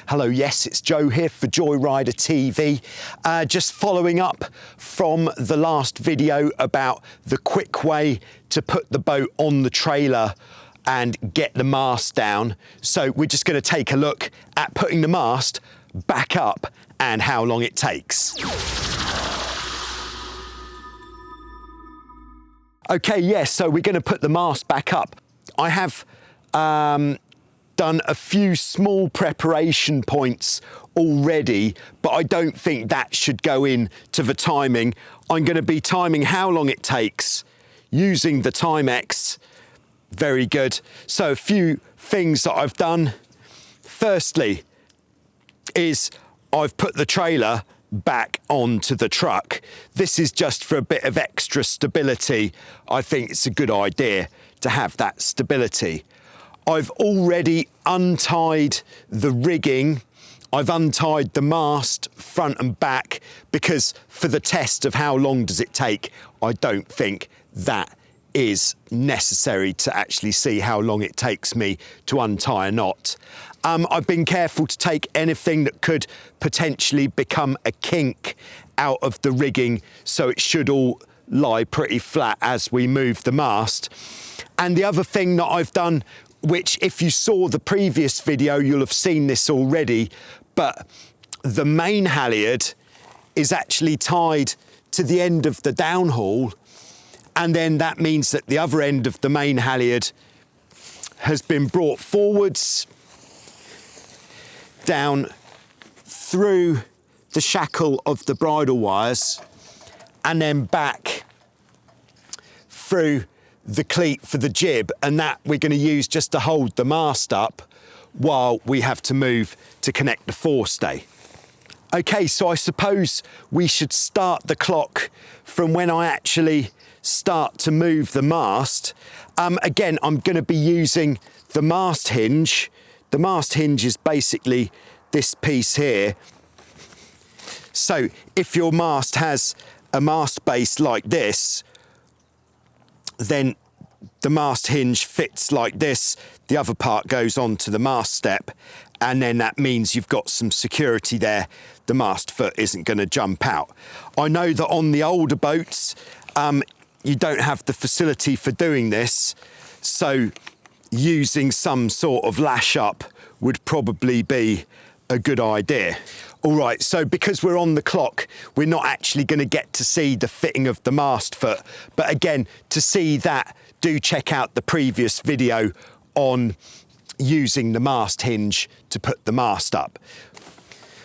Hello, yes, it's Joe here for Joyrider TV. Just following up from the last video about the quick way to put the boat on the trailer and get the mast down. So we're just going to take a look at putting the mast back up and how long it takes. Okay, yes, so we're going to put the mast back up. I have done a few small preparation points already, but I don't think that should go in to the timing. I'm going to be timing how long it takes using the Timex. Very good. So a few things that I've done. Firstly is I've put the trailer back onto the truck. This is just for a bit of extra stability. I think it's a good idea to have that stability. I've already untied the rigging. I've untied the mast front and back because for the test of how long does it take, I don't think that is necessary to actually see how long it takes me to untie a knot. I've been careful to take anything that could potentially become a kink out of the rigging, so it should all lie pretty flat as we move the mast. And the other thing that I've done, which if you saw the previous video, you'll have seen this already, but the main halyard is actually tied to the end of the downhaul, and then that means that the other end of the main halyard has been brought forwards, down through the shackle of the bridle wires, and then back through the cleat for the jib, and that we're going to use just to hold the mast up while we have to move to connect the forestay. Okay, so I suppose we should start the clock from when I actually start to move the mast. Again, I'm going to be using the mast hinge. The mast hinge is basically this piece here. So if your mast has a mast base like this, then the mast hinge fits like this. The other part goes on to the mast step, and then that means you've got some security there. The mast foot isn't going to jump out. I know that on the older boats, you don't have the facility for doing this, so using some sort of lash up would probably be a good idea. All right, so because we're on the clock, we're not actually going to get to see the fitting of the mast foot. But again, to see that, do check out the previous video on using the mast hinge to put the mast up.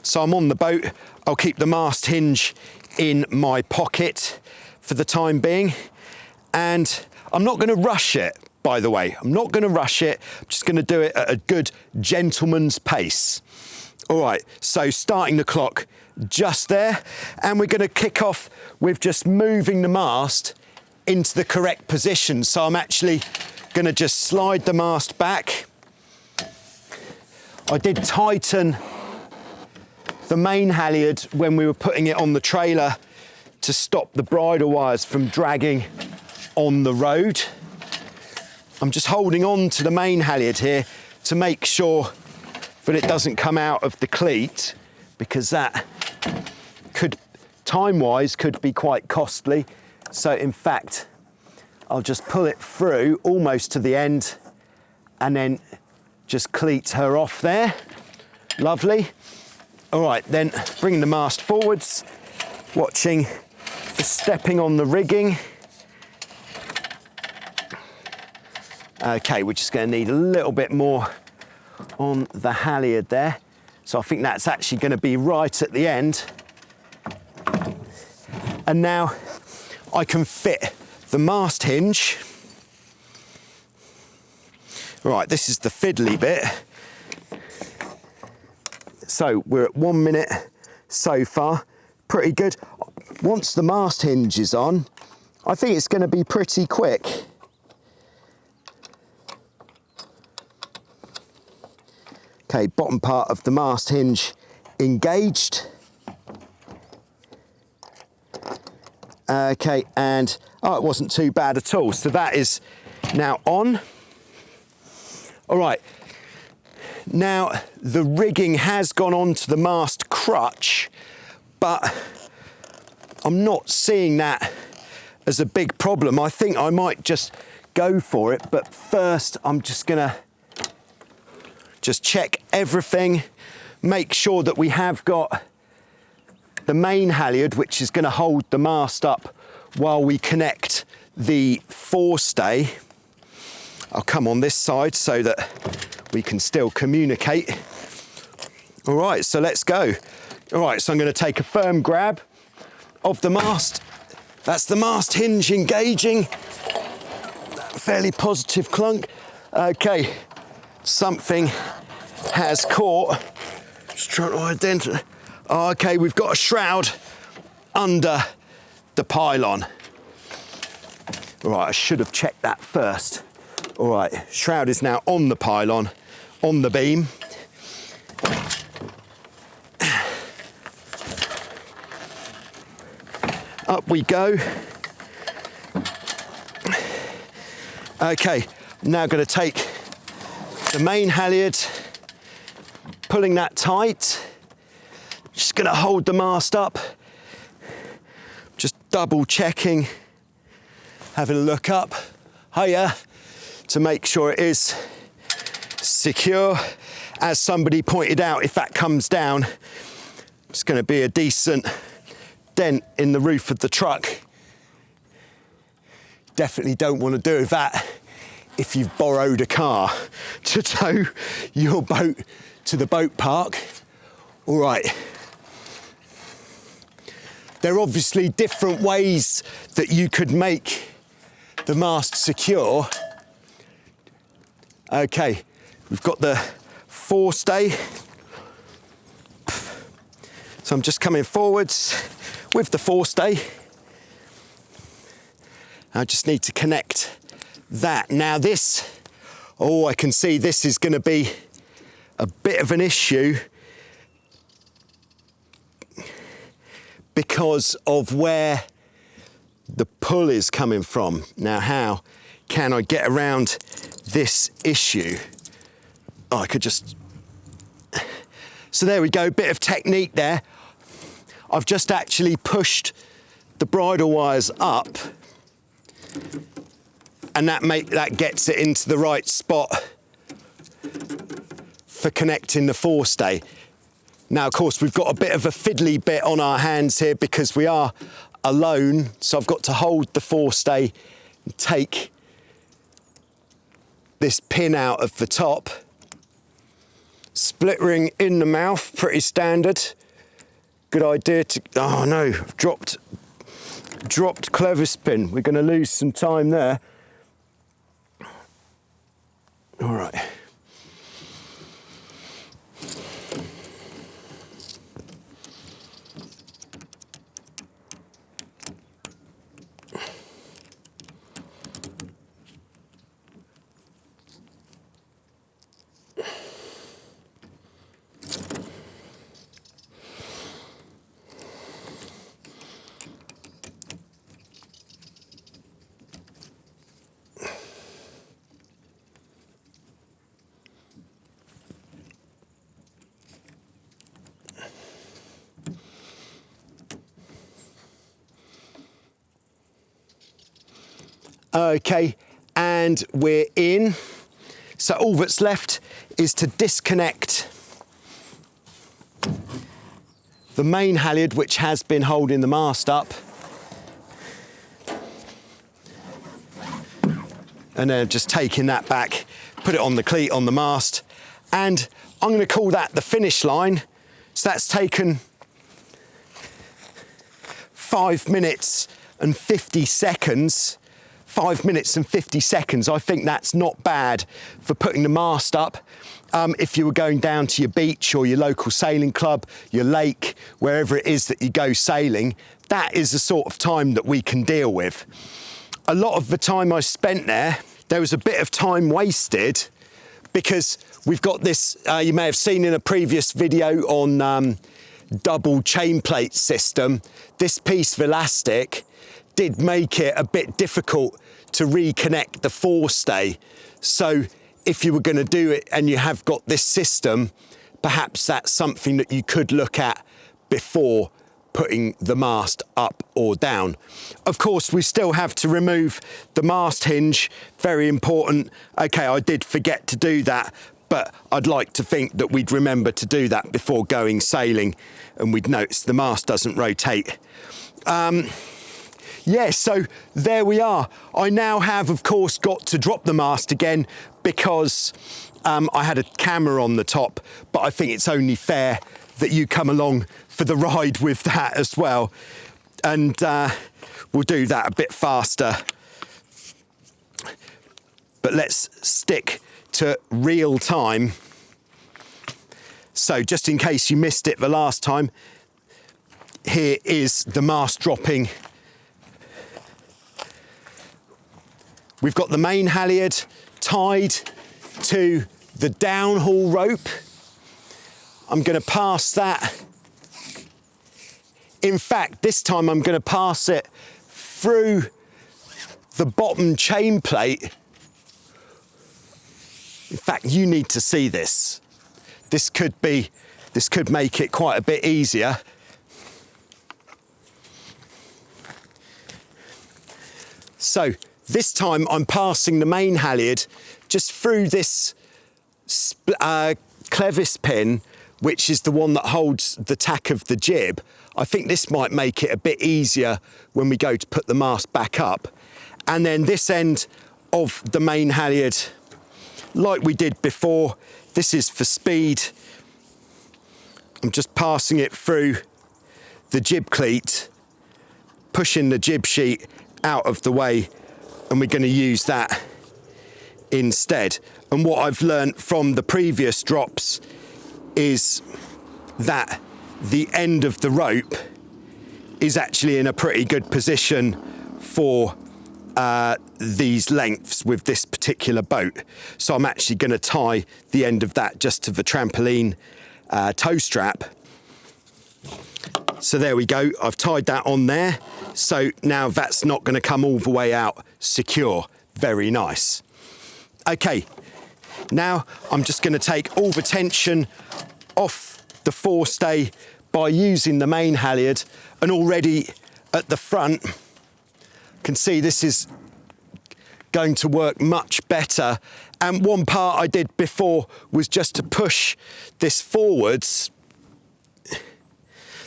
So I'm on the boat. I'll keep the mast hinge in my pocket for the time being. And I'm not going to rush it, by the way. I'm not going to rush it. I'm just going to do it at a good gentleman's pace. All right, so starting the clock just there, and we're going to kick off with just moving the mast into the correct position. So I'm actually going to just slide the mast back. I did tighten the main halyard when we were putting it on the trailer to stop the bridle wires from dragging on the road. I'm just holding on to the main halyard here to make sure that it doesn't come out of the cleat, because that could, time-wise, could be quite costly. So in fact, I'll just pull it through almost to the end and then just cleat her off there. Lovely. All right, then bringing the mast forwards, watching for stepping on the rigging. Okay, we're just going to need a little bit more on the halyard there. So I think that's actually going to be right at the end. And now I can fit the mast hinge. Right, this is the fiddly bit. So we're at 1 minute so far. Pretty good. Once the mast hinge is on, I think it's going to be pretty quick. Okay, bottom part of the mast hinge engaged. Okay, and oh, it wasn't too bad at all. So that is now on. All right, Now, the rigging has gone onto the mast crutch, but I'm not seeing that as a big problem. I think I might just go for it, but first I'm just gonna just check everything, make sure that we have got the main halyard, which is gonna hold the mast up while we connect the forestay. I'll come on this side so that we can still communicate. All right, so let's go. All right, so I'm gonna take a firm grab of the mast. That's the mast hinge engaging. Fairly positive clunk. Okay, something has caught. Just trying to identify. Oh, okay, we've got a shroud under the pylon. All right, I should have checked that first. All right, shroud is now on the pylon, on the beam. Up we go. Okay, I'm now going to take the main halyard, pulling that tight. Just going to hold the mast up. Just double checking, having a look up higher to make sure it is secure. As somebody pointed out, if that comes down, it's going to be a decent dent in the roof of the truck. Definitely don't want to do that if you've borrowed a car to tow your boat to the boat park. All right. There are obviously different ways that you could make the mast secure. Okay, we've got the forestay. So I'm just coming forwards with the forestay. I just need to connect that. Now this, oh, I can see this is going to be a bit of an issue because of where the pull is coming from. Now, how can I get around this issue? Oh, I could just... So there we go, bit of technique there. I've just actually pushed the bridle wires up, and that gets it into the right spot for connecting the forestay. Now, of course, we've got a bit of a fiddly bit on our hands here because we are alone, so I've got to hold the forestay and take this pin out of the top. Split ring in the mouth, pretty standard. Good idea to, oh no, I've dropped clevis pin. We're going to lose some time there. All right. Okay, and we're in. So all that's left is to disconnect the main halyard, which has been holding the mast up. And then just taking that back, put it on the cleat on the mast. And I'm going to call that the finish line. So that's taken 5 minutes and 50 seconds. 5 minutes and 50 seconds. I think that's not bad for putting the mast up. If you were going down to your beach or your local sailing club, your lake, wherever it is that you go sailing, that is the sort of time that we can deal with. A lot of the time I spent there was a bit of time wasted because we've got this, you may have seen in a previous video on double chain plate system, this piece of elastic did make it a bit difficult to reconnect the forestay. So if you were going to do it and you have got this system, perhaps that's something that you could look at before putting the mast up or down. Of course, we still have to remove the mast hinge, very important. Okay, I did forget to do that, but I'd like to think that we'd remember to do that before going sailing and we'd notice the mast doesn't rotate. Yeah, so there we are. I now have, of course, got to drop the mast again because I had a camera on the top, but I think it's only fair that you come along for the ride with that as well. And we'll do that a bit faster. But let's stick to real time. So just in case you missed it the last time, here is the mast dropping. We've got the main halyard tied to the downhaul rope. I'm going to pass that. In fact, this time I'm going to pass it through the bottom chain plate. In fact, you need to see this. This could make it quite a bit easier. So this time I'm passing the main halyard just through this clevis pin, which is the one that holds the tack of the jib. I think this might make it a bit easier when we go to put the mast back up. And then this end of the main halyard, like we did before, this is for speed. I'm just passing it through the jib cleat, pushing the jib sheet out of the way, and we're going to use that instead. And what I've learned from the previous drops is that the end of the rope is actually in a pretty good position for these lengths with this particular boat. So I'm actually going to tie the end of that just to the trampoline tow strap. So there we go, I've tied that on there. So now that's not going to come all the way out secure. Very nice. Okay, now I'm just going to take all the tension off the forestay by using the main halyard, and already at the front, you can see this is going to work much better. And one part I did before was just to push this forwards.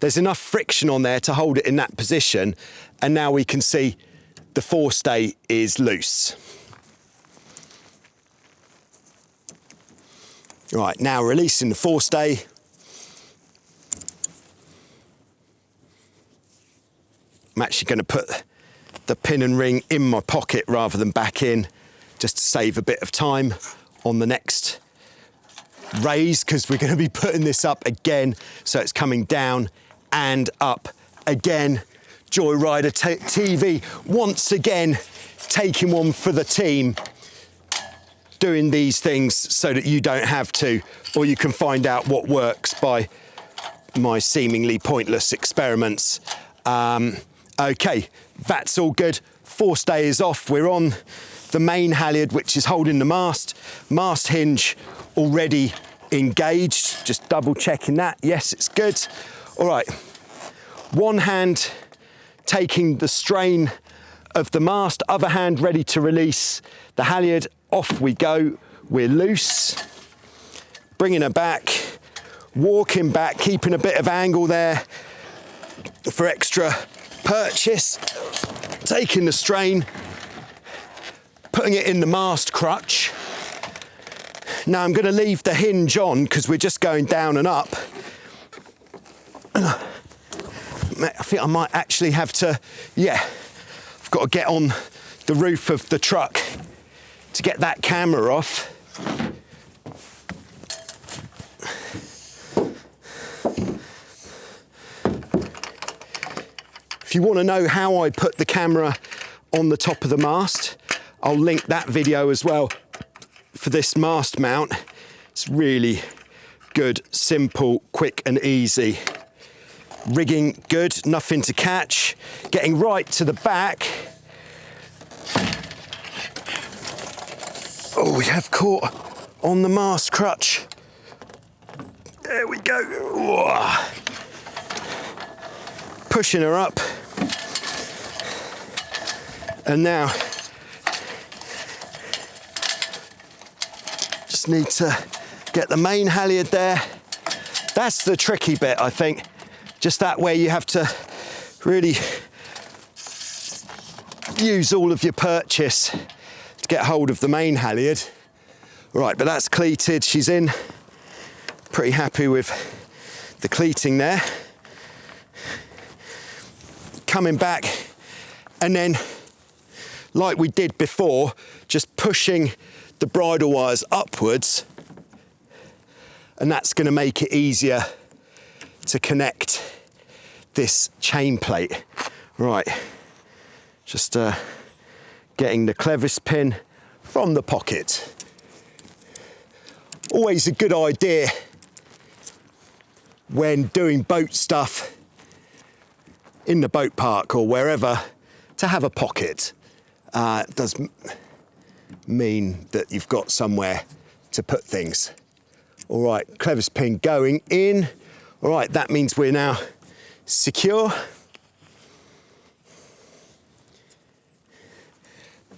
There's enough friction on there to hold it in that position, and now we can see the forestay is loose. Right, now releasing the forestay. I'm actually going to put the pin and ring in my pocket rather than back in, just to save a bit of time on the next raise, because we're going to be putting this up again, so it's coming down and up again. Joyrider TV once again taking one for the team, doing these things so that you don't have to, or you can find out what works by my seemingly pointless experiments. Okay, that's all good. Forestay is off. We're on the main halyard, which is holding the mast. Mast hinge already engaged. Just double checking that. Yes, it's good. All right, one hand taking the strain of the mast, other hand ready to release the halyard. Off we go. We're loose. Bringing her back, walking back, keeping a bit of angle there for extra purchase. Taking the strain, putting it in the mast crutch. Now I'm going to leave the hinge on because we're just going down and up. I think I might actually have to, yeah, I've got to get on the roof of the truck to get that camera off. If you want to know how I put the camera on the top of the mast, I'll link that video as well for this mast mount. It's really good, simple, quick and easy. Rigging good, nothing to catch. Getting right to the back. Oh, we have caught on the mast crutch. There we go. Whoa. Pushing her up. And now, just need to get the main halyard there. That's the tricky bit, I think. Just that way you have to really use all of your purchase to get hold of the main halyard. Right, but that's cleated, she's in. Pretty happy with the cleating there. Coming back, and then, like we did before, just pushing the bridle wires upwards, and that's going to make it easier to connect this chain plate. Right, just getting the clevis pin from the pocket. Always a good idea when doing boat stuff in the boat park or wherever to have a pocket. It does mean that you've got somewhere to put things. All right, clevis pin going in. All right, that means we're now secure.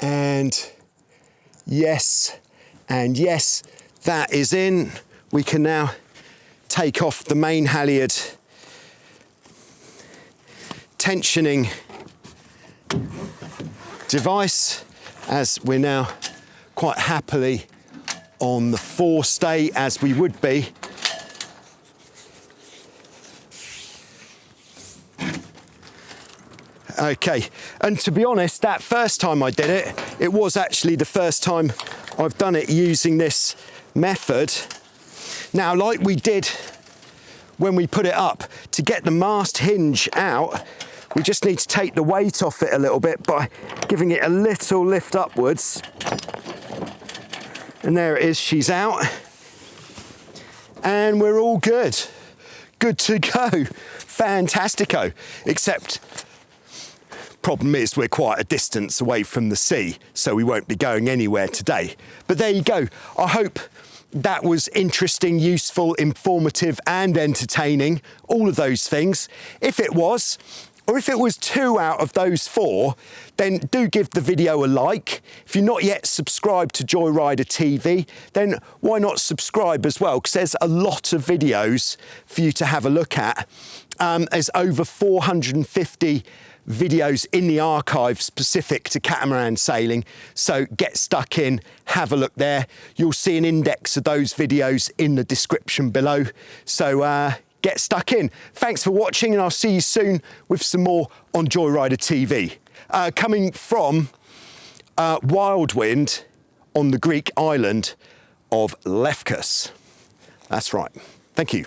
And yes, that is in. We can now take off the main halyard tensioning device, as we're now quite happily on the forestay, as we would be. Okay, and to be honest, that first time I did it, it was actually the first time I've done it using this method. Now, like we did when we put it up, to get the mast hinge out, we just need to take the weight off it a little bit by giving it a little lift upwards. And there it is, she's out. And we're all good. Good to go. Fantastico. Except, problem is we're quite a distance away from the sea, so we won't be going anywhere today. But there you go. I hope that was interesting, useful, informative, and entertaining. All of those things. If it was, or if it was 2 out of those 4, then do give the video a like. If you're not yet subscribed to Joyrider TV, then why not subscribe as well? Because there's a lot of videos for you to have a look at. There's over 450 videos in the archive specific to catamaran sailing. So get stuck in, have a look there. You'll see an index of those videos in the description below. So get stuck in. Thanks for watching, and I'll see you soon with some more on Joyrider TV. Coming from Wild Wind on the Greek island of Lefkos. That's right. Thank you.